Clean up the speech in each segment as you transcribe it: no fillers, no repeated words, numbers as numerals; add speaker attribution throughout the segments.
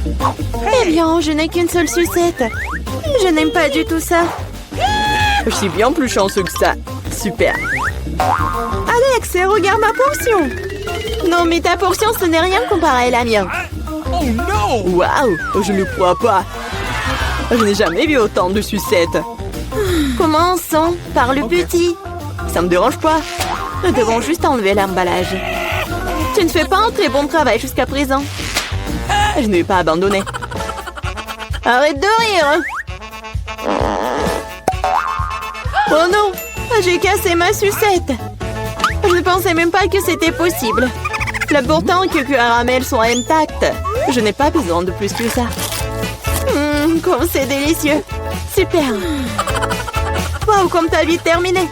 Speaker 1: Eh bien, je n'ai qu'une seule sucette. Je n'aime pas du tout ça.
Speaker 2: Je suis bien plus chanceux que ça. Super.
Speaker 1: Alex, regarde ma portion. Non, mais ta portion, ce n'est rien comparé à la mienne.
Speaker 3: Oh non!
Speaker 2: Waouh, je ne crois pas. Je n'ai jamais vu autant de sucettes.
Speaker 1: Commençons par le petit.
Speaker 2: Ça me dérange pas.
Speaker 1: Nous devons juste enlever l'emballage. Tu ne fais pas un très bon travail jusqu'à présent.
Speaker 2: Je ne vais pas abandonner.
Speaker 1: Arrête de rire. Oh non, j'ai cassé ma sucette. Je ne pensais même pas que c'était possible. L'important est que le caramel soit intact.
Speaker 2: Je n'ai pas besoin de plus que ça.
Speaker 1: Comme c'est délicieux. Super. Wow, comme t'as vite terminé.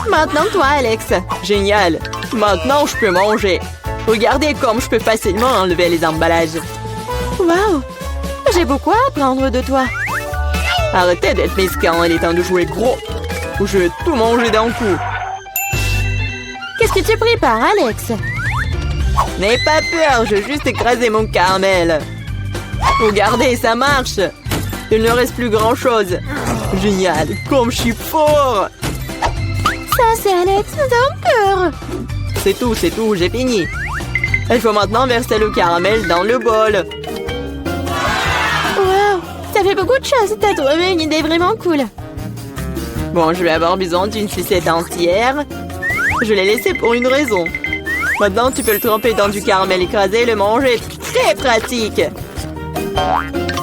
Speaker 1: Maintenant, toi, Alex.
Speaker 2: Génial. Maintenant, je peux manger. Regardez comme je peux facilement enlever les emballages.
Speaker 1: Wow, j'ai beaucoup à apprendre de toi.
Speaker 2: Arrêtez d'être mesquin, il est temps de jouer gros. Ou je vais tout manger d'un coup.
Speaker 1: Qu'est-ce que tu prépares, Alex?
Speaker 2: N'aie pas peur, je vais juste écraser mon caramel. Regardez, ça marche. Il ne reste plus grand-chose. Génial, comme je suis fort.
Speaker 1: Ça, c'est Alex, nous avons peur.
Speaker 2: C'est tout, j'ai fini. Il faut maintenant verser le caramel dans le bol.
Speaker 1: Wow, ça fait beaucoup de choses. T'as trouvé une idée vraiment cool.
Speaker 2: Bon, je vais avoir besoin d'une sucette entière. Je l'ai laissée pour une raison. Maintenant, tu peux le tremper dans du caramel écrasé et le manger. Très pratique.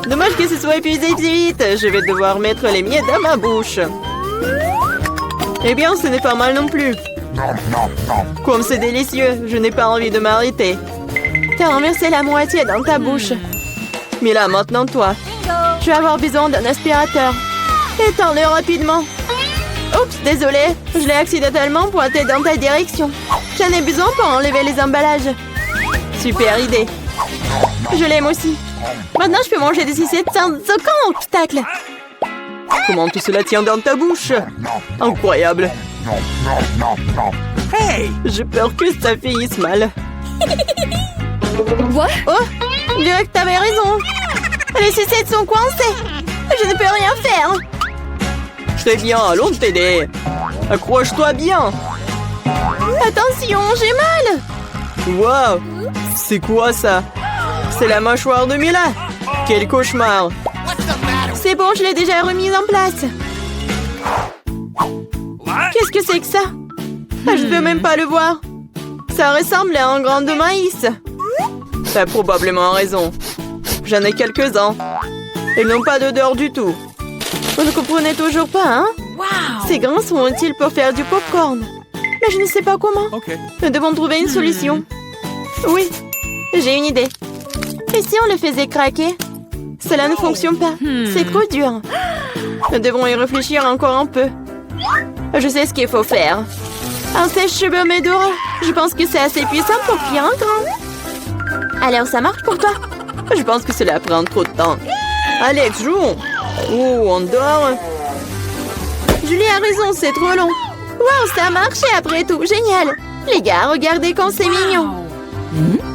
Speaker 2: Dommage que ce soit épuisé si vite. Je vais devoir mettre les miettes dans ma bouche. Eh bien, ce n'est pas mal non plus. Comme c'est délicieux, je n'ai pas envie de m'arrêter.
Speaker 1: T'as renversé la moitié dans ta bouche.
Speaker 2: Mais là, maintenant, toi.
Speaker 1: Je vais avoir besoin d'un aspirateur. Étends-le rapidement. Oups, désolé. Je l'ai accidentellement pointé dans ta direction. J'en ai besoin pour enlever les emballages.
Speaker 2: Super idée.
Speaker 1: Je l'aime aussi. Maintenant, je peux manger des sucettes sans aucun obstacle.
Speaker 2: Comment tout cela tient dans ta bouche? Incroyable.
Speaker 3: Hey!
Speaker 2: J'ai peur que ça finisse mal.
Speaker 1: Quoi? Oh, je dirais que t'avais raison. Les sucettes sont coincées. Je ne peux rien faire.
Speaker 2: Très bien, allons t'aider. Accroche-toi bien.
Speaker 1: Attention, j'ai mal.
Speaker 2: Wow, c'est quoi ça? C'est la mâchoire de Mila. Quel cauchemar.
Speaker 1: C'est bon, je l'ai déjà remise en place. Qu'est-ce que c'est que ça? Je ne peux même pas le voir. Ça ressemble à un grain de maïs.
Speaker 2: T'as probablement raison. J'en ai quelques-uns. Ils n'ont pas d'odeur du tout.
Speaker 1: Vous ne comprenez toujours pas, hein? Ces grains sont utiles pour faire du popcorn. Mais je ne sais pas comment. Nous devons trouver une solution. Oui, j'ai une idée. Et si on le faisait craquer? Cela ne fonctionne pas. C'est trop dur. Nous devons y réfléchir encore un peu. Je sais ce qu'il faut faire. Un sèche-cheveux Medora. Je pense que c'est assez puissant pour cuire un grain. Alors, ça marche pour toi?
Speaker 2: Je pense que cela prend trop de temps. Alex, jouons. Oh, on dort.
Speaker 1: Julie a raison, c'est trop long. Wow, ça a marché après tout. Génial. Les gars, regardez comme c'est mignon.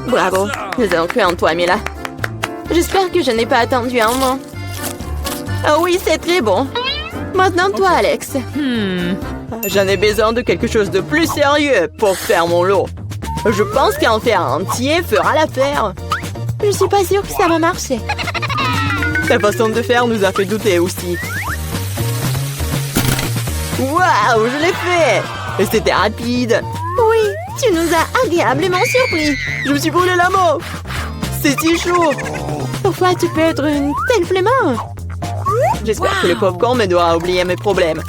Speaker 2: Bravo. Nous avons cru en toi, Mila.
Speaker 1: J'espère que je n'ai pas attendu un moment. Ah oui, c'est très bon. Maintenant, toi, Alex.
Speaker 2: J'en ai besoin de quelque chose de plus sérieux pour faire mon lot. Je pense qu'en faire un entier fera l'affaire.
Speaker 1: Je suis pas sûre que ça va marcher.
Speaker 2: Ta façon de faire nous a fait douter aussi. Waouh, je l'ai fait! Et c'était rapide.
Speaker 1: Oui, tu nous as agréablement surpris.
Speaker 2: Je me suis brûlé la main. C'est si chaud.
Speaker 1: Parfois, tu peux être une telle flemmard.
Speaker 2: J'espère que le popcorn me doit oublier mes problèmes.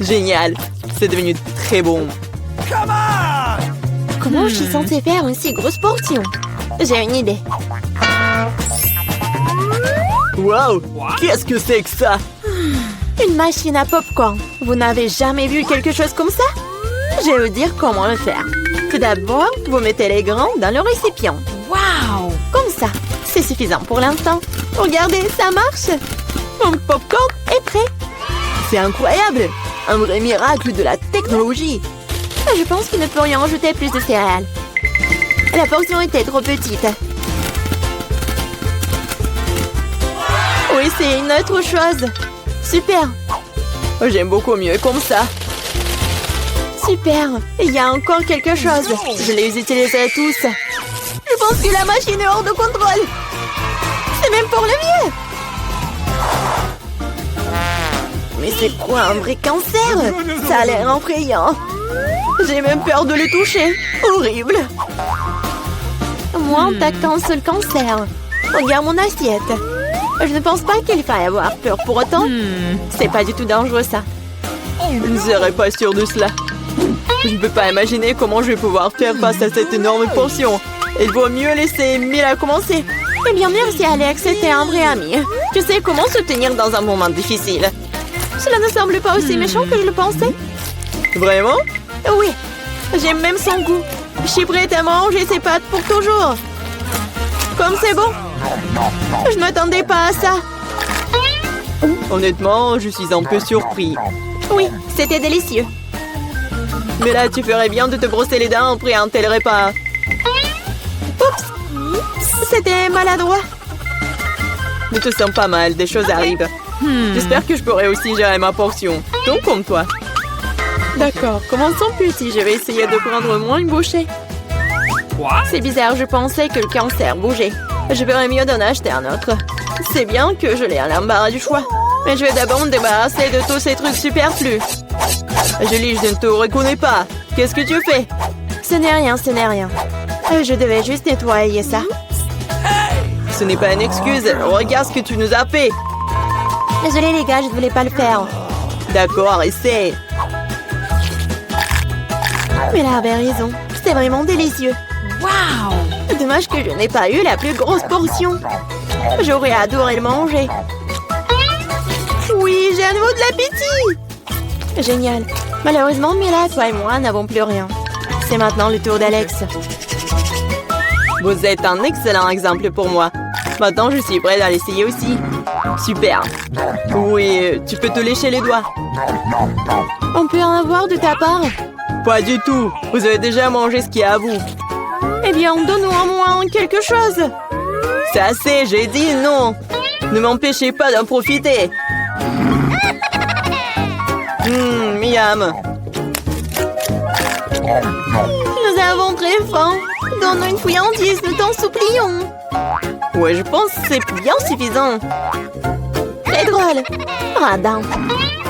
Speaker 2: Génial. C'est devenu très bon.
Speaker 1: Comment je suis censée faire une si grosse portion? J'ai une idée.
Speaker 2: Waouh! Qu'est-ce que c'est que ça?
Speaker 1: Une machine à popcorn. Vous n'avez jamais vu quelque chose comme ça? Je vais vous dire comment le faire. Tout d'abord, vous mettez les grains dans le récipient.
Speaker 2: Waouh!
Speaker 1: Comme ça. C'est suffisant pour l'instant. Regardez, ça marche. Mon popcorn est prêt.
Speaker 2: C'est incroyable! Un vrai miracle de la technologie.
Speaker 1: Je pense que nous pourrions ajouter plus de céréales. La portion était trop petite. c'est une autre chose. Super.
Speaker 2: J'aime beaucoup mieux comme ça.
Speaker 1: Super. Il y a encore quelque chose. Je les utiliserai tous. Je pense que la machine est hors de contrôle. C'est même pour le mieux. Mais c'est quoi un vrai cancer? Ça a l'air effrayant. J'ai même peur de le toucher. Horrible. Moi, en t'attends sur le cancer. Regarde mon assiette. Je ne pense pas qu'il faille avoir peur pour autant. C'est pas du tout dangereux, ça.
Speaker 2: Je ne serais pas sûre de cela. Je ne peux pas imaginer comment je vais pouvoir faire face à cette énorme portion. Il vaut mieux laisser Mila commencer.
Speaker 1: Eh bien, merci Alex, c'était un vrai ami.
Speaker 2: Tu sais comment se tenir dans un moment difficile.
Speaker 1: Cela ne semble pas aussi méchant que je le pensais.
Speaker 2: Vraiment?
Speaker 1: Oui, j'aime même son goût. Je suis prête à manger ses pâtes pour toujours. Comme c'est bon. Je ne m'attendais pas à ça.
Speaker 2: Honnêtement, je suis un peu surpris.
Speaker 1: Oui, c'était délicieux.
Speaker 2: Mais là, tu ferais bien de te brosser les dents après un tel repas.
Speaker 1: Oups, c'était maladroit.
Speaker 2: Ne te sens pas mal, des choses arrivent. J'espère que je pourrai aussi gérer ma portion. Donc comme toi.
Speaker 1: D'accord, commençons petit. Je vais essayer de prendre moins une bouchée. C'est bizarre, je pensais que le cancer bougeait. Je ferais mieux d'en acheter un autre. C'est bien que je l'ai à l'embarras du choix. Mais je vais d'abord me débarrasser de tous ces trucs superflus.
Speaker 2: Julie, je ne te reconnais pas. Qu'est-ce que tu fais?
Speaker 1: Ce n'est rien, ce n'est rien. Je devais juste nettoyer ça.
Speaker 2: Ce n'est pas une excuse. Regarde ce que tu nous as fait.
Speaker 1: Désolée les gars, je ne voulais pas le faire.
Speaker 2: D'accord, essaie.
Speaker 1: Mais là avait raison. C'est vraiment délicieux. Waouh! Dommage que je n'ai pas eu la plus grosse portion. J'aurais adoré le manger. Oui, j'ai à nouveau de l'appétit. Génial. Malheureusement, Mila, toi et moi n'avons plus rien. C'est maintenant le tour d'Alex.
Speaker 2: Vous êtes un excellent exemple pour moi. Maintenant, je suis prête à l'essayer aussi. Super. Oui, tu peux te lécher les doigts.
Speaker 1: On peut en avoir de ta part?
Speaker 2: Pas du tout. Vous avez déjà mangé ce qui est à vous.
Speaker 1: Eh bien, donne-nous au moins quelque chose.
Speaker 2: C'est assez, j'ai dit non. Ne m'empêchez pas d'en profiter. Miam.
Speaker 1: Nous avons très faim. Donne-nous une friandise, nous t'en supplions.
Speaker 2: Ouais, je pense que c'est bien suffisant.
Speaker 1: Très drôle. Radin.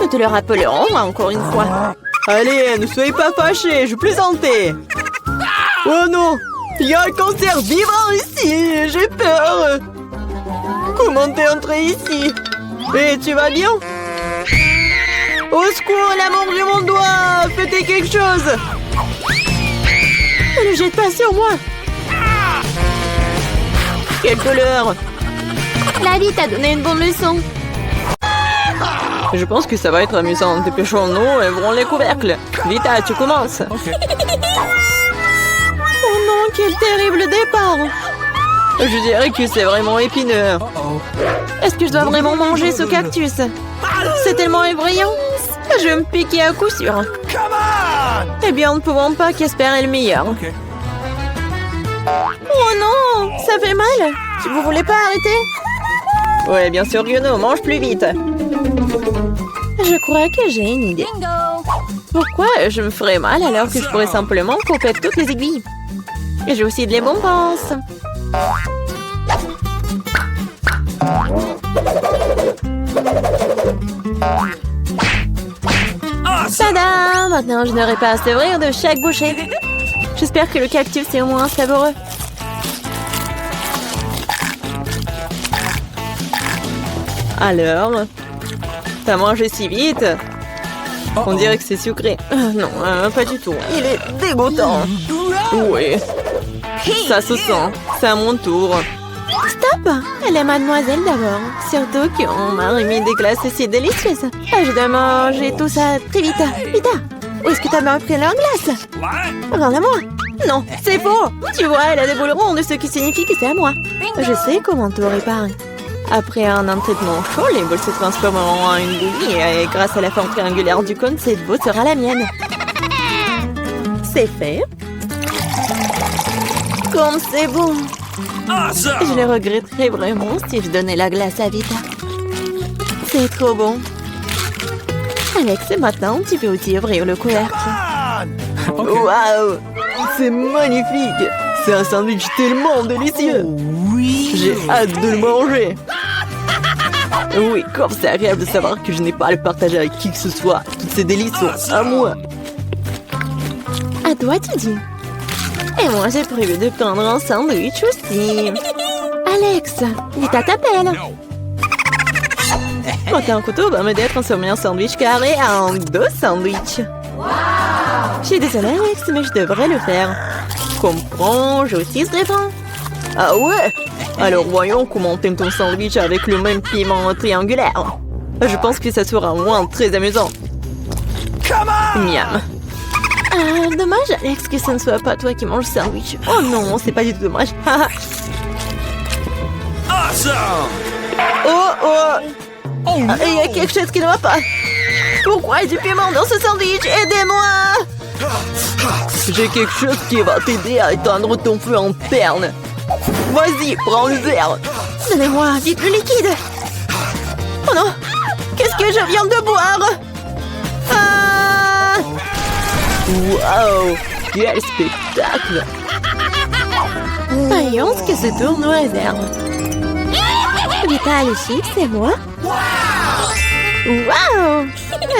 Speaker 1: Nous te le rappellerons encore une fois.
Speaker 2: Allez, ne soyez pas fâchés, je plaisantais. Oh non, il y a un cancer vivant ici, j'ai peur. Comment t'es entré ici? Et tu vas bien? Au secours, elle a mangé mon doigt. Faites quelque chose.
Speaker 1: Ne le jette pas sur moi.
Speaker 2: Quelle douleur.
Speaker 1: La vie t'a donné une bonne leçon.
Speaker 2: Je pense que ça va être amusant. Dépêchons-nous et ouvrons les couvercles. Vita, tu commences.
Speaker 1: Oh non, quel terrible départ.
Speaker 2: Je dirais que c'est vraiment épineux.
Speaker 1: Est-ce que je dois vraiment manger ce cactus? C'est tellement effrayant. Je vais me piquer à coup sûr. Eh bien, ne pouvons pas qu'espérer le meilleur. Oh non, ça fait mal. Vous voulez pas arrêter?
Speaker 2: Ouais, bien sûr que non. Mange plus vite.
Speaker 1: Je crois que j'ai une idée.
Speaker 2: Pourquoi je me ferais mal alors que je pourrais simplement couper toutes les aiguilles?
Speaker 1: Et j'ai aussi de les bonbons. Tada! Maintenant, je n'aurai pas à s'ouvrir de chaque bouchée. J'espère que le cactus est au moins savoureux.
Speaker 2: Alors, t'as mangé si vite? On dirait que c'est sucré. Non, pas du tout. Il est dégoûtant. Oui. Ça se sent. C'est à mon tour.
Speaker 1: Stop! Elle est mademoiselle d'abord. Surtout qu'on m'a remis des glaces si délicieuses. Je dois manger tout ça très vite. Vita, où est-ce que t'as bien pris leur glace? Rends-la-moi. Non, c'est faux. Tu vois, elle a des boules rondes, ce qui signifie que c'est à moi. Je sais comment te réparer. Après un entraînement chaud, les boules se transformeront en une bouillie et grâce à la forme triangulaire du cône, cette boule sera la mienne. C'est fait. Comme c'est bon. Je le regretterais vraiment si je donnais la glace à Vita. C'est trop bon. Alex, maintenant, tu peux aussi ouvrir le couvercle.
Speaker 2: Waouh! C'est magnifique! C'est un sandwich tellement délicieux! J'ai hâte de le manger! Oui, comme c'est agréable de savoir que je n'ai pas à le partager avec qui que ce soit. Toutes ces délices sont à moi.
Speaker 1: À toi, tu dis. Et moi, j'ai prévu de prendre un sandwich aussi. Alex, Vita t'appelle.
Speaker 2: Monter un couteau va m'aider à transformer un sandwich carré en 2 sandwichs.
Speaker 1: Je suis désolée, Alex, mais je devrais le faire.
Speaker 2: Comprends, je aussi serai faim. Ah ouais? Alors voyons comment t'aimes ton sandwich avec le même piment triangulaire. Je pense que ça sera moins très amusant. Miam.
Speaker 1: Ah, dommage, Alex, que ce ne soit pas toi qui mange le sandwich.
Speaker 2: Oh non, c'est pas du tout dommage. Oh oh! Il y a quelque chose qui ne va pas. Pourquoi il y a du piment dans ce sandwich? Aidez-moi! J'ai quelque chose qui va t'aider à éteindre ton feu interne. Vas-y, prends le verre.
Speaker 1: Donnez-moi vite le liquide. Oh non! Qu'est-ce que je viens de boire? Ah!
Speaker 2: Waouh! Quel spectacle!
Speaker 1: Voyons ce que ce tour nous réserve. Vita, les chips, c'est moi.
Speaker 2: Waouh!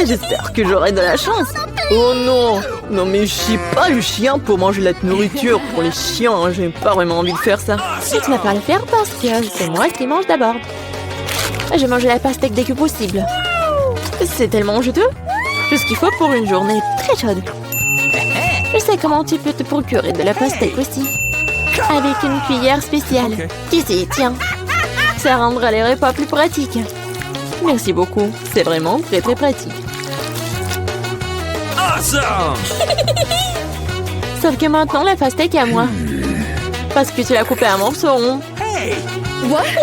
Speaker 2: J'espère que j'aurai de la chance. Oh non! Non mais je suis pas le chien pour manger la nourriture pour les chiens. J'ai pas vraiment envie de faire ça.
Speaker 1: Et tu vas pas le faire parce que c'est moi qui mange d'abord. Je mange la pastèque dès que possible. C'est tellement juteux. Tout ce qu'il faut pour une journée très chaude. Je sais comment tu peux te procurer de la pastèque aussi. Avec une cuillère spéciale. Tu sais, tiens. Ça rendra les repas plus pratiques.
Speaker 2: Merci beaucoup. C'est vraiment très très pratique.
Speaker 1: Sauf que maintenant, la pastèque est à moi. Parce que tu l'as coupée en morceaux ronds.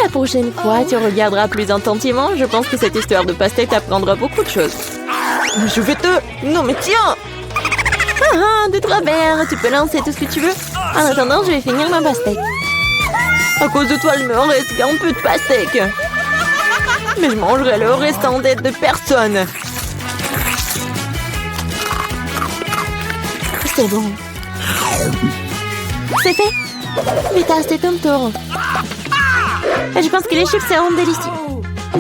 Speaker 1: La prochaine fois, tu regarderas plus attentivement. Je pense que cette histoire de pastèque t'apprendra beaucoup de choses.
Speaker 2: Je vais te... Non mais tiens!
Speaker 1: Ah, 2 travers. Tu peux lancer tout ce que tu veux. En attendant, je vais finir ma pastèque.
Speaker 2: À cause de toi, il me reste un peu de pastèque. Mais je mangerai le restant d'aide de personne.
Speaker 1: C'est bon. C'est fait. Vita, c'est ton tour. Je pense que les chips seront délicieux.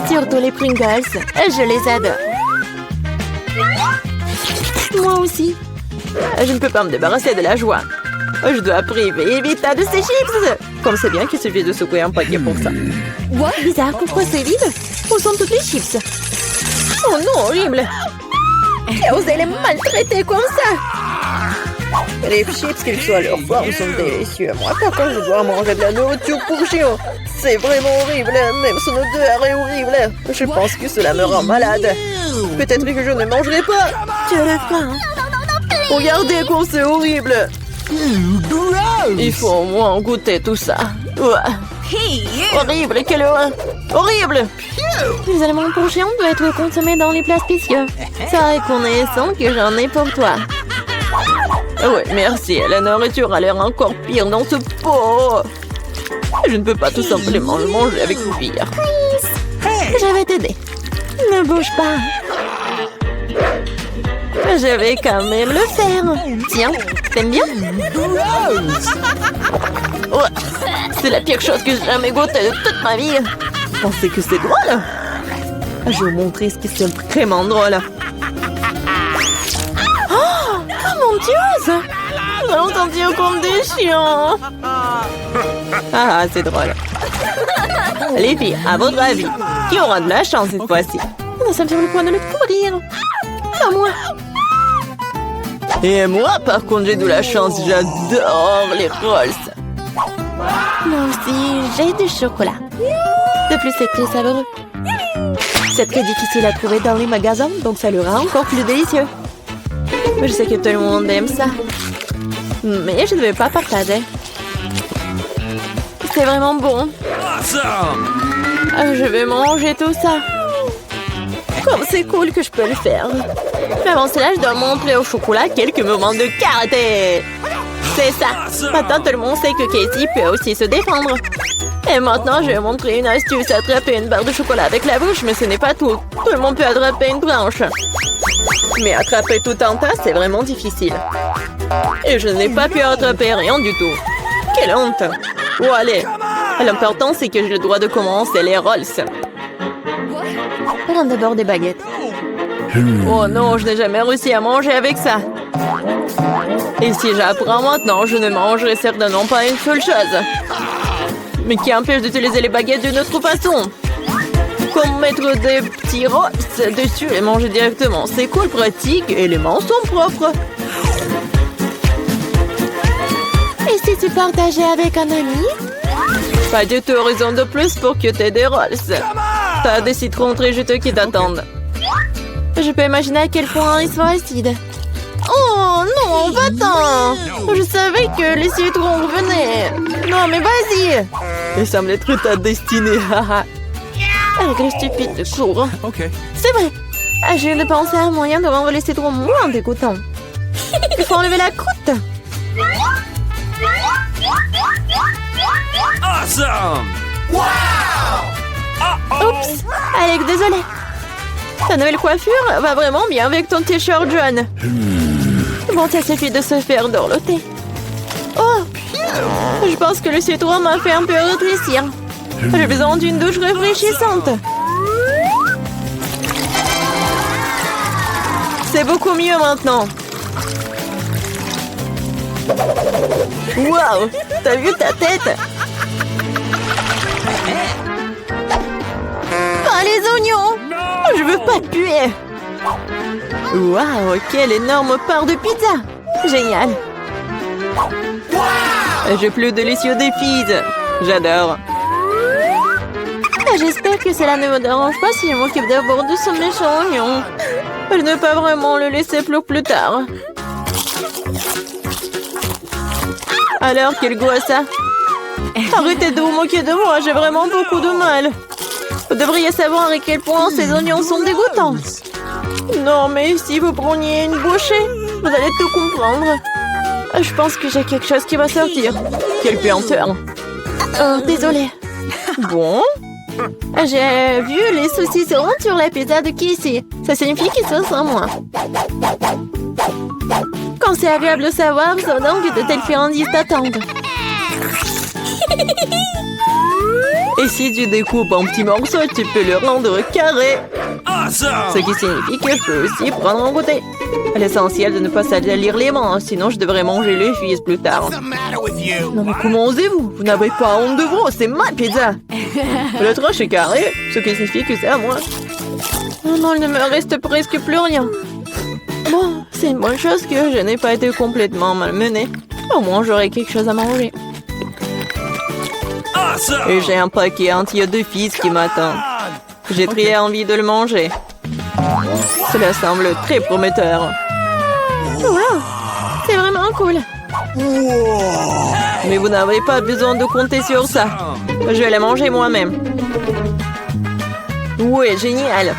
Speaker 1: Surtout les Pringles. Je les adore. Moi aussi.
Speaker 2: Je ne peux pas me débarrasser de la joie. Je dois priver Vita de ses chips. Comme c'est bien qu'il suffit de secouer un paquet pour ça.
Speaker 1: Bizarre, pourquoi c'est vide? Où sont toutes les chips?
Speaker 2: Oh non, horrible. Qui a osé les maltraiter comme ça? Les chips, quelle que soit leur forme, sont délicieux. Moi, par contre, je dois manger de la nourriture pour chien. C'est vraiment horrible. Même son odeur est horrible. Je pense que cela me rend malade. Peut-être que je ne mangerai pas.
Speaker 1: Tu as faim.
Speaker 2: Regardez comme c'est horrible. Il faut au moins goûter tout ça. Horrible, quelle horreur. Horrible.
Speaker 1: Les aliments pour chiens doivent être consommés dans les plats spéciaux. C'est reconnaissant que j'en ai pour toi.
Speaker 2: Oui, merci. La nourriture a l'air encore pire dans ce pot. Je ne peux pas tout simplement le manger avec cuillère.
Speaker 1: Je vais t'aider. Ne bouge pas. Je vais quand même le faire. Tiens, t'aimes bien?
Speaker 2: Oh, c'est la pire chose que j'ai jamais goûtée de toute ma vie. Vous pensez que c'est drôle? Je vais vous montrer ce qui est vraiment drôle.
Speaker 1: Oh mon Dieu!
Speaker 2: Nous allons sentir comme des chiens. Ah, c'est drôle. Les filles, à votre avis, qui aura de la chance cette fois-ci?
Speaker 1: Nous sommes sur le point de le pourrir. Pas moi.
Speaker 2: Et moi, par contre, j'ai de la chance. J'adore les rolls.
Speaker 1: Moi aussi, j'ai du chocolat. De plus, c'est très savoureux. C'est très difficile à trouver dans les magasins, donc ça le rend encore plus délicieux. Je sais que tout le monde aime ça. Mais je ne vais pas partager. C'est vraiment bon. Je vais manger tout ça. Comme c'est cool que je peux le faire. Mais avant cela, je dois montrer au chocolat quelques moments de karaté. C'est ça. Maintenant, tout le monde sait que Casey peut aussi se défendre. Et maintenant, je vais montrer une astuce. Attraper une barre de chocolat avec la bouche, mais ce n'est pas tout. Tout le monde peut attraper une branche.
Speaker 2: Mais attraper tout un tas, c'est vraiment difficile. Et je n'ai pas pu attraper rien du tout. Quelle honte! Oh, allez! L'important, c'est que j'ai le droit de commencer les rolls.
Speaker 1: Prends d'abord des baguettes.
Speaker 2: Oh non, je n'ai jamais réussi à manger avec ça. Et si j'apprends maintenant, je ne mangerai certainement pas une seule chose. Mais qui empêche d'utiliser les baguettes d'une autre façon? Comme mettre des petits rolls dessus et manger directement. C'est cool, pratique et les mains sont propres.
Speaker 1: Et si tu partageais avec un ami?
Speaker 2: Pas du tout raison de plus pour que tu aies des rolls. T'as des citrons très juteux qui t'attendent.
Speaker 1: Je peux imaginer à quel point ils sont acides. Oh non, va-t'en! Je savais que les citrons revenaient. Non, mais vas-y!
Speaker 2: Il semble être ta destinée.
Speaker 1: Avec les stupides de cours.
Speaker 3: Okay.
Speaker 1: C'est vrai. Je viens de penser à un moyen de rendre les citrons moins dégoûtants. Il faut enlever la croûte.
Speaker 3: Awesome!
Speaker 1: Oups! Alex, désolé. Ta nouvelle coiffure va vraiment bien avec ton t-shirt jaune. Bon, ça suffit de se faire dorloter. Oh! Je pense que le citron m'a fait un peu rétrécir. J'ai besoin d'une douche rafraîchissante.
Speaker 2: C'est beaucoup mieux maintenant. Waouh! T'as vu ta tête?
Speaker 1: Pas les oignons!
Speaker 2: Je veux pas puer. Waouh! Quelle énorme part de pizza! Génial! J'ai plus délicieux des filles. J'adore.
Speaker 1: J'espère que cela ne me dérange pas si je m'occupe d'abord de ce méchant oignon.
Speaker 2: Je ne peux pas vraiment le laisser pour plus tard. Alors, quel goût a ça? Arrêtez de vous moquer de moi, j'ai vraiment beaucoup de mal. Vous devriez savoir à quel point ces oignons sont dégoûtants. Non, mais si vous preniez une bouchée, vous allez tout comprendre. Je pense que j'ai quelque chose qui va sortir. Quelle puanteur.
Speaker 1: Oh, désolée.
Speaker 2: Bon?
Speaker 1: J'ai vu les saucissons sur la pizza de Casey. Ça signifie qu'ils sont sans moi. Quand c'est agréable de savoir, c'est donc que de telles friandises t'attendent.
Speaker 2: Et si tu découpes en petits morceaux, tu peux le rendre carré.
Speaker 3: Awesome!
Speaker 2: Ce qui signifie que je peux aussi prendre un goûter. L'essentiel de ne pas salir les mains, sinon je devrais manger les fils plus tard.
Speaker 3: What's the matter with you?
Speaker 2: Non mais comment osez-vous? Vous n'avez pas honte de vous, c'est ma pizza. Le tranche est carré, ce qui signifie que c'est à moi.
Speaker 1: Oh non, il ne me reste presque plus rien.
Speaker 2: Bon, c'est une bonne chose que je n'ai pas été complètement malmenée. Au moins j'aurai quelque chose à manger.
Speaker 3: Awesome!
Speaker 2: Et j'ai un paquet entier de fils qui m'attend. J'ai très envie de le manger. Cela semble très prometteur.
Speaker 1: Wow, c'est vraiment cool.
Speaker 2: Mais vous n'avez pas besoin de compter sur ça. Je vais les manger moi-même. Ouais, génial.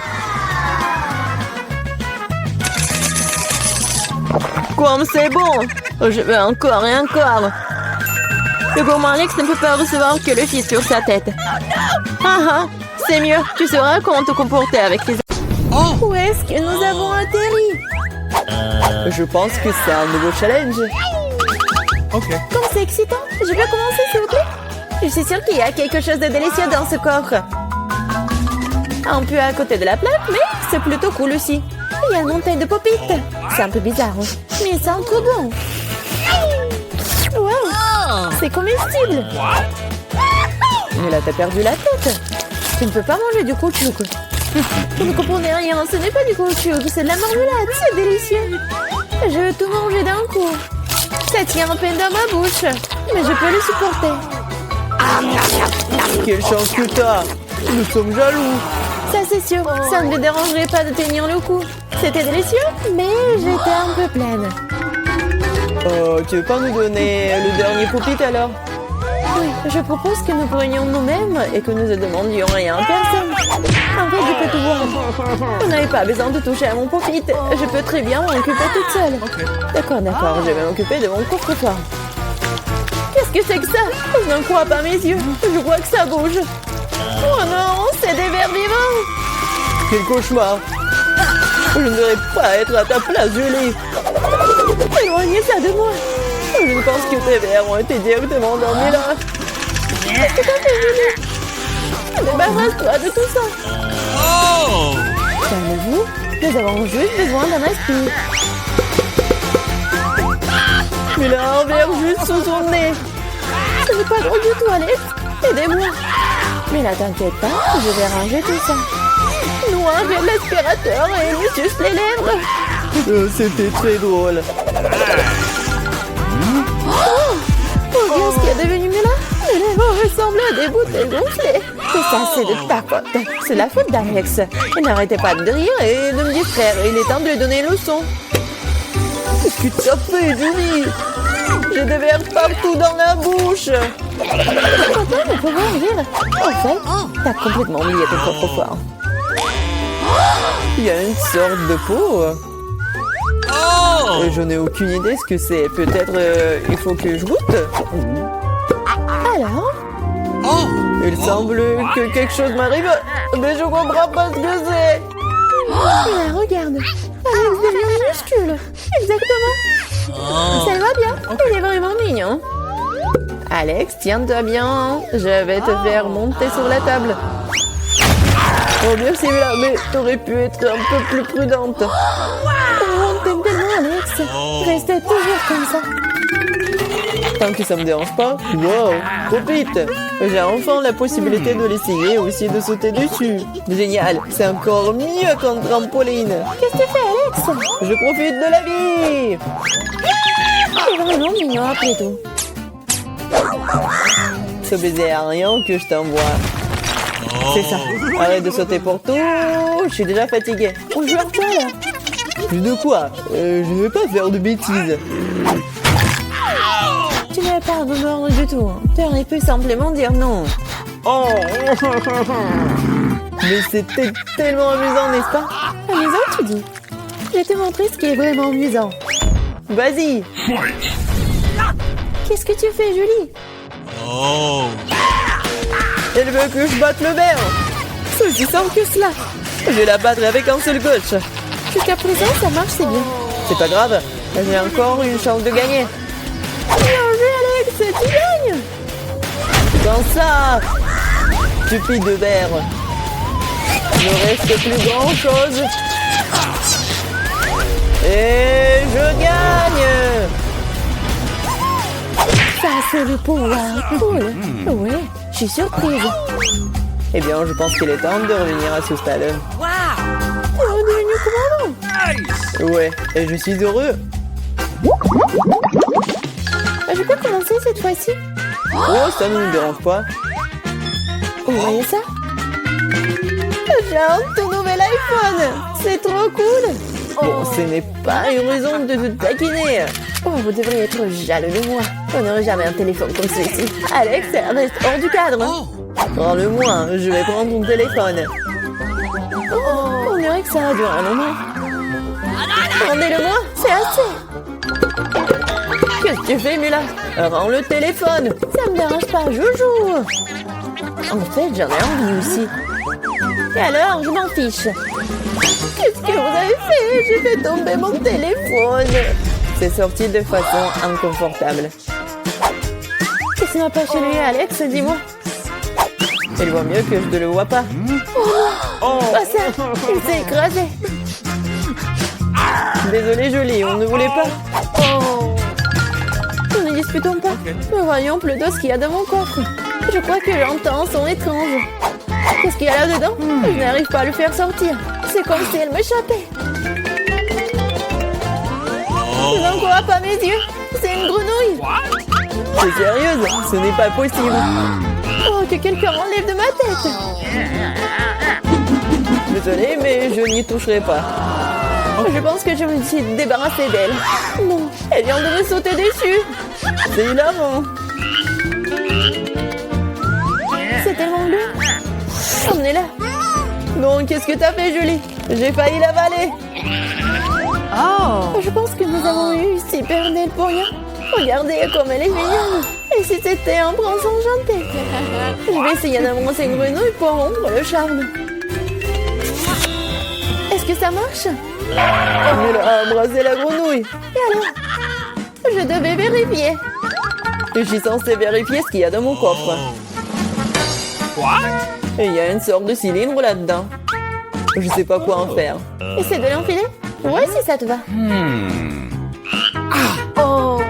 Speaker 2: Comme c'est bon. Je veux encore et encore.
Speaker 1: Le gourmand Alex ne peut pas recevoir que le fils sur sa tête.
Speaker 2: Ah ah, c'est mieux. Tu sauras comment te comporter avec tes...
Speaker 1: Où est-ce que nous avons atterri?
Speaker 2: Je pense que c'est un nouveau challenge.
Speaker 3: Okay.
Speaker 1: Comme c'est excitant. Je peux commencer, s'il vous plaît? Je suis sûre qu'il y a quelque chose de délicieux dans ce coffre. Un peu à côté de la plaque, mais c'est plutôt cool aussi. Il y a une montagne de pop-it. C'est un peu bizarre, mais il sent trop bon. Wow, c'est comestible.
Speaker 2: Mais là, t'as perdu la tête.
Speaker 1: Tu ne peux pas manger du caoutchouc. Vous ne comprenez rien, ce n'est pas du caoutchouc, c'est de la marmelade, c'est délicieux. Je veux tout manger d'un coup. Ça tient à peine dans ma bouche, mais je peux le supporter.
Speaker 2: Quelle chance que t'as. Nous sommes jaloux.
Speaker 1: Ça c'est sûr, ça ne me dérangerait pas de tenir le coup. C'était délicieux, mais j'étais un peu pleine.
Speaker 2: Tu veux pas nous donner le dernier pop-it alors?
Speaker 1: Oui, je propose que nous prenions nous-mêmes et que nous ne demandions rien à personne. En fait, je peux tout voir. Vous n'avez pas besoin de toucher à mon pop-it. Je peux très bien m'en occuper toute seule. D'accord, je vais m'occuper de mon coffre-fort. Qu'est-ce que c'est que ça? Je n'en crois pas mes yeux. Je vois que ça bouge. Oh non, c'est des vers vivants.
Speaker 2: Quel cauchemar! Je ne devrais pas être à ta place, Julie!
Speaker 1: Éloignez ça de moi.
Speaker 2: Je ne pense que tes vers ont été directement endormis là!
Speaker 1: Qu'est-ce que t'as fait, Julie? Débarrasse-toi de tout ça.
Speaker 3: Oh!
Speaker 1: Calmez-vous. Nous avons juste besoin d'un aspire.
Speaker 2: Il a un verre juste sous son nez!
Speaker 1: Ce n'est pas drôle du tout, Alex. Aidez-moi. Mais là, t'inquiète pas, je vais ranger tout ça. Nous, avec l'aspirateur et nous juste les lèvres.
Speaker 2: C'était très drôle!
Speaker 1: Regarde ce qui est devenu mieux là. Mes lèvres ressemblent à des bouteilles gonflées. Tout ça, c'est de ta faute. C'est la faute d'Alex. Il n'arrêtait pas de rire et de me distraire. Il est temps de lui donner une leçon.
Speaker 2: Qu'est-ce que tu as fait, Julie? J'ai des vers partout dans la bouche!
Speaker 1: Papa, mais comment rire? En fait, t'as complètement oublié tes propres poires.
Speaker 2: Il y a une sorte de peau.
Speaker 3: Oh!
Speaker 2: Je n'ai aucune idée ce que c'est. Peut-être il faut que je goûte.
Speaker 1: Alors?
Speaker 3: Oh!
Speaker 2: Il semble que quelque chose m'arrive, mais je comprends pas ce que c'est.
Speaker 1: Là, regarde. Alex devient minuscule. Exactement. Ça va bien. Il est vraiment mignon.
Speaker 2: Alex, tiens-toi bien. Je vais te faire monter sur la table. Oh merci, mais t'aurais pu être un peu plus prudente.
Speaker 1: Oh, t'aimes tellement, Alex. Restez toujours comme ça.
Speaker 2: Tant que ça me dérange pas. Wow, profite. J'ai enfin la possibilité de l'essayer et aussi de sauter dessus. Génial, c'est encore mieux qu'un trampoline.
Speaker 1: Qu'est-ce que tu fais, Alex?
Speaker 2: Je profite de la vie.
Speaker 1: C'est vraiment mignon après tout.
Speaker 2: Ce baiser aérien que je t'envoie. C'est ça. Arrête de sauter pour tout. Je suis déjà fatiguée.
Speaker 1: On joue à quoi, là?
Speaker 2: De quoi? Je ne vais pas faire de bêtises.
Speaker 1: Tu n'avais pas à me mordre du tout. Tu aurais pu simplement dire non.
Speaker 2: Oh. Mais c'était tellement amusant, n'est-ce pas?
Speaker 1: Amusant, tu dis? Je vais te montrer ce qui est vraiment amusant.
Speaker 2: Vas-y.
Speaker 1: Qu'est-ce que tu fais, Julie?
Speaker 3: Oh!
Speaker 2: Elle veut que je batte le verre. C'est aussi simple que cela. Je vais la battre avec un seul gauche.
Speaker 1: Jusqu'à présent, ça marche, c'est bien.
Speaker 2: C'est pas grave. J'ai encore une chance de gagner.
Speaker 1: Bien joué, Alex, tu gagnes.
Speaker 2: Dans ça, stupide de verre. Il ne reste plus grand chose. Et je gagne.
Speaker 1: Ça, c'est le pouvoir. Cool. Oui, je suis surprise.
Speaker 2: Eh bien, je pense qu'il est temps de revenir à ce stade.
Speaker 1: Tu es redevenu commandant.
Speaker 2: Ouais, et je suis heureux.
Speaker 1: Je peux commencer cette fois-ci?
Speaker 2: Oh, ça ne me dérange pas.
Speaker 1: Vous voyez ça?
Speaker 2: J'ai un tout nouvel iPhone. C'est trop cool. Bon, ce n'est pas une raison de te taquiner.
Speaker 1: Oh, vous devriez être jaloux de moi. On n'aurait jamais un téléphone comme celui-ci. Alex, reste hors du cadre.
Speaker 2: Prends-le-moi, je vais prendre ton téléphone.
Speaker 1: Oh, on dirait que ça a duré un moment.
Speaker 2: Rendez-le-moi.
Speaker 1: C'est assez.
Speaker 2: Qu'est-ce que tu fais, Mila? Rends le téléphone.
Speaker 1: Ça me dérange pas, joujou.
Speaker 2: En fait, j'en ai envie aussi.
Speaker 1: Et alors, je m'en fiche.
Speaker 2: Qu'est-ce que vous avez fait? J'ai fait tomber mon téléphone. C'est sorti de façon inconfortable.
Speaker 1: Qu'est-ce qui m'a pas chez lui, Alex? Dis-moi.
Speaker 2: Il voit mieux que je ne le vois pas.
Speaker 1: Oh, pas ça. Il s'est écrasé.
Speaker 2: Désolé, Jolie, on ne voulait pas.
Speaker 1: Oh. Nous ne disputons pas. Mais voyons plutôt ce qu'il y a dans mon coffre. Je crois que j'entends un son étrange. Qu'est-ce qu'il y a là-dedans? Je n'arrive pas à le faire sortir. C'est comme si elle m'échappait. Je n'en crois pas mes yeux. C'est une grenouille.
Speaker 2: C'est sérieuse? Ce n'est pas possible.
Speaker 1: Oh, que quelqu'un enlève de ma tête.
Speaker 2: Désolé, mais je n'y toucherai pas.
Speaker 1: Je pense que je me suis débarrassée d'elle. Non, elle vient de me sauter dessus.
Speaker 2: C'est hilarant.
Speaker 1: C'est tellement bleu. Emmenez-la.
Speaker 2: Non, qu'est-ce que t'as fait, Julie? J'ai failli l'avaler.
Speaker 1: Je pense que nous avons eu super belle pour rien. Regardez comme elle est mignonne. Et si c'était un prince enchanté? Je vais essayer d'embrasser une grenouille pour rompre le charme. Est-ce que ça marche?
Speaker 2: Elle a embrassé la grenouille.
Speaker 1: Et alors? Je devais vérifier.
Speaker 2: Je suis censée vérifier ce qu'il y a dans mon coffre. Et il y a une sorte de cylindre là-dedans. Je sais pas quoi en faire.
Speaker 1: Essaie de l'enfiler? Ouais, si ça te va. Oh!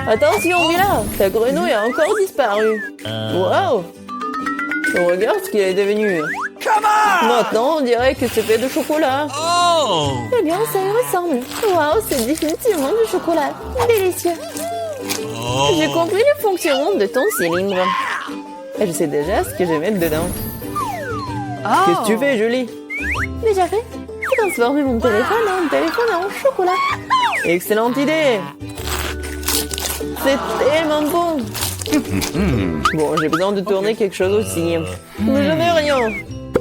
Speaker 2: Attention, Mila, ta grenouille a encore disparu. Wow! Regarde ce qu'il est devenu. Maintenant, on dirait que c'est fait de chocolat.
Speaker 3: Oh!
Speaker 1: Eh bien, ça y ressemble. Waouh, c'est définitivement du chocolat. Délicieux.
Speaker 3: Oh!
Speaker 1: J'ai compris le fonctionnement de ton cylindre.
Speaker 2: Et je sais déjà ce que je vais mettre dedans. Qu'est-ce que tu fais, Julie?
Speaker 1: Déjà fait? J'ai transformé mon téléphone en chocolat.
Speaker 2: Excellente idée! C'est tellement bon! Bon, j'ai besoin de tourner quelque chose aussi. Mais je n'ai rien.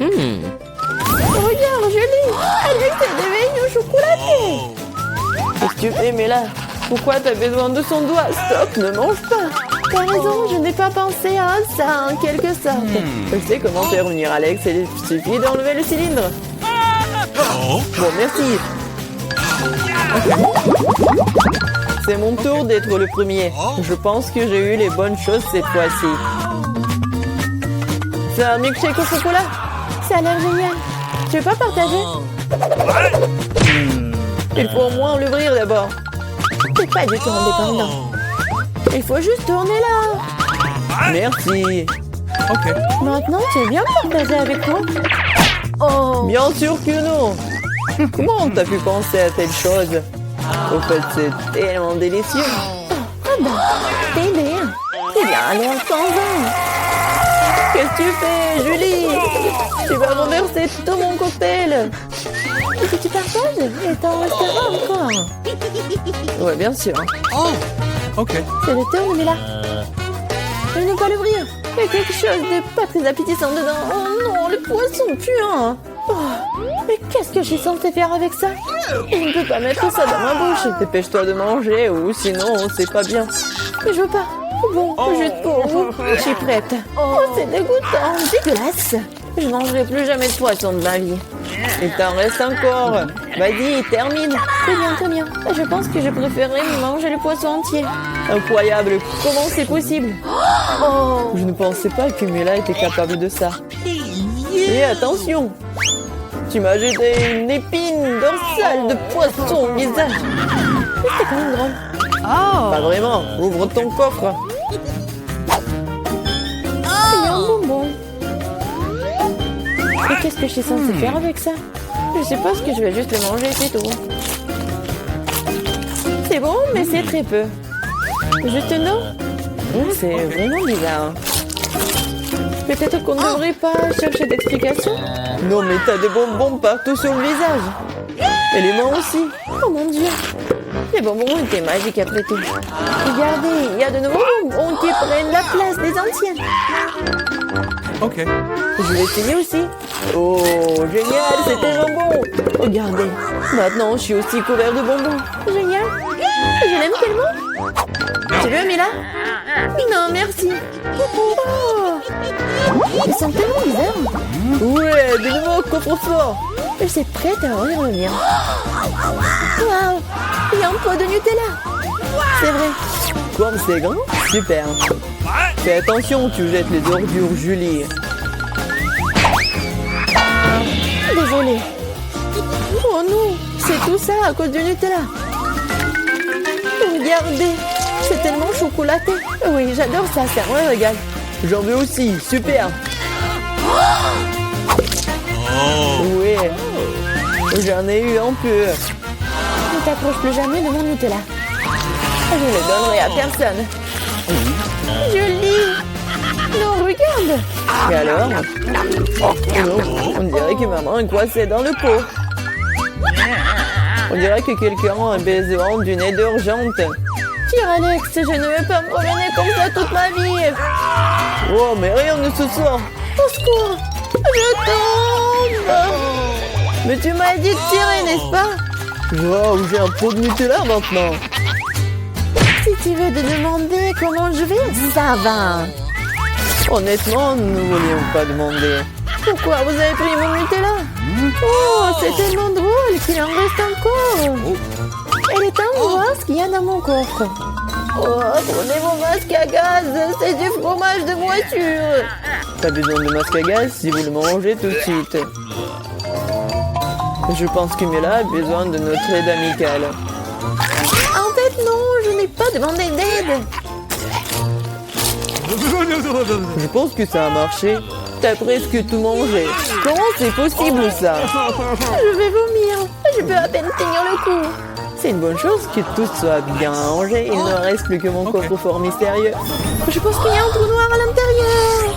Speaker 1: Regarde, Julie! Alex est devenu chocolaté!
Speaker 3: Oh!
Speaker 2: Qu'est-ce que tu fais, Mila? Pourquoi t'as besoin de son doigt? Stop, ne mange pas!
Speaker 1: T'as raison, je n'ai pas pensé à ça en quelque sorte.
Speaker 2: Je sais comment faire venir Alex, il suffit d'enlever le cylindre.
Speaker 3: Oh!
Speaker 2: Bon, merci. C'est mon tour d'être le premier. Je pense que j'ai eu les bonnes choses cette fois-ci. C'est un milkshake au chocolat.
Speaker 1: Ça a l'air génial. Tu veux pas partager?
Speaker 2: Il faut au moins l'ouvrir d'abord.
Speaker 1: T'es pas du tout indépendant. Il faut juste tourner là.
Speaker 2: Merci.
Speaker 3: Ok.
Speaker 1: Maintenant, tu veux bien partager avec moi? Oh!
Speaker 2: Bien sûr que non. Comment t'as pu penser à telle chose? Au fait, c'est tellement délicieux.
Speaker 1: Ah bah, t'es bien. Eh bien, allez, on s'en va.
Speaker 2: Qu'est-ce que tu fais, Julie? Tu vas renverser tout mon cocktail.
Speaker 1: Est-ce que tu partages? Et t'en resteras encore.
Speaker 2: Ouais, bien sûr.
Speaker 3: Oh! Ok.
Speaker 1: C'est le tour, Mila. Je ne peux pas l'ouvrir. Il y a quelque chose de pas très appétissant dedans. Oh non, le poisson puant. Oh, mais qu'est-ce que je suis censée faire avec ça?
Speaker 2: Je ne peux pas mettre ça dans ma bouche. Dépêche-toi de manger ou sinon, c'est pas bien.
Speaker 1: Mais je veux pas. Bon, juste pour vous, je suis prête. Oh, c'est dégoûtant, dégueulasse. Je ne mangerai plus jamais de poisson de ma vie.
Speaker 2: Il t'en reste encore. Vas-y, termine.
Speaker 1: Très bien, très bien. Je pense que je préférerais manger le poisson entier.
Speaker 2: Incroyable. Comment c'est possible?
Speaker 1: Oh!
Speaker 2: Je ne pensais pas que Mila était capable de ça. Et attention, tu m'as jeté une épine dorsale de poisson au visage.
Speaker 1: C'est quand même drôle.
Speaker 2: Pas vraiment. Ouvre ton coffre.
Speaker 1: Il y a un bonbon. Et qu'est-ce que je suis censée faire avec ça?
Speaker 2: Je suppose que je vais juste le manger, c'est tout.
Speaker 1: C'est bon, mais c'est très peu. Juste une eau?
Speaker 2: C'est vraiment bizarre.
Speaker 1: Peut-être qu'on ne devrait pas chercher d'explications?
Speaker 2: Non, mais t'as des bonbons partout sur le visage. Et les mains aussi.
Speaker 1: Oh mon Dieu!
Speaker 2: Les bonbons étaient magiques après tout.
Speaker 1: Regardez, il y a de nouveaux bonbons qui prennent la place des anciens.
Speaker 3: Ok.
Speaker 2: Je vais essayer aussi. Oh, génial, c'est tellement bon. Regardez, maintenant je suis aussi couvert de bonbons.
Speaker 1: Génial! Je l'aime tellement!
Speaker 2: Tu veux, Mila?
Speaker 1: Non, merci! Oh! Ils sont tellement bizarres!
Speaker 2: Ouais, de nouveau coffre-fort.
Speaker 1: Je suis prête à y revenir. Waouh! Il y a un pot de Nutella! C'est vrai!
Speaker 2: Comme c'est grand, super. Fais attention, tu jettes les ordures, Julie.
Speaker 1: Désolée! Oh non! C'est tout ça à cause du Nutella! Regardez! C'est tellement chocolaté! Oui, j'adore ça, c'est un vrai régal!
Speaker 2: J'en veux aussi, super.
Speaker 3: Oh!
Speaker 2: Oui, j'en ai eu un peu.
Speaker 1: Ne t'approche plus jamais de mon Nutella!
Speaker 2: Je ne le donnerai à personne.
Speaker 1: Julie! Non, regarde!
Speaker 2: Et alors? Oh non, on dirait que maman est coincée dans le pot. On dirait que quelqu'un a besoin d'une aide urgente.
Speaker 1: Tire, Alex, je ne vais pas me promener comme ça toute ma vie!
Speaker 2: Oh, mais rien ne se sort.
Speaker 1: Au secours! Je tombe!
Speaker 2: Mais tu m'as dit de tirer, n'est-ce pas? Wow, j'ai un pot de Nutella maintenant.
Speaker 1: Si tu veux te demander comment je vais? Ça va.
Speaker 2: Honnêtement, nous ne voulions pas demander.
Speaker 1: Pourquoi vous avez pris mon Nutella? Oh, c'est tellement drôle qu'il en reste encore. Elle est ambroise qu'il y a dans mon coffre. Oh, prenez mon masque à gaz, c'est du fromage de voiture.
Speaker 2: Pas besoin de masque à gaz si vous le mangez tout de suite. Je pense que Mila a besoin de notre aide amicale.
Speaker 1: En fait, non, je n'ai pas demandé d'aide.
Speaker 2: Je pense que ça a marché. T'as presque tout mangé. Comment c'est possible ça?
Speaker 1: Je vais vomir. Je peux à peine tenir le coup.
Speaker 2: C'est une bonne chose que tout soit bien rangé. Il ne reste plus que mon coffre-fort mystérieux.
Speaker 1: Je pense qu'il y a un trou noir à l'intérieur.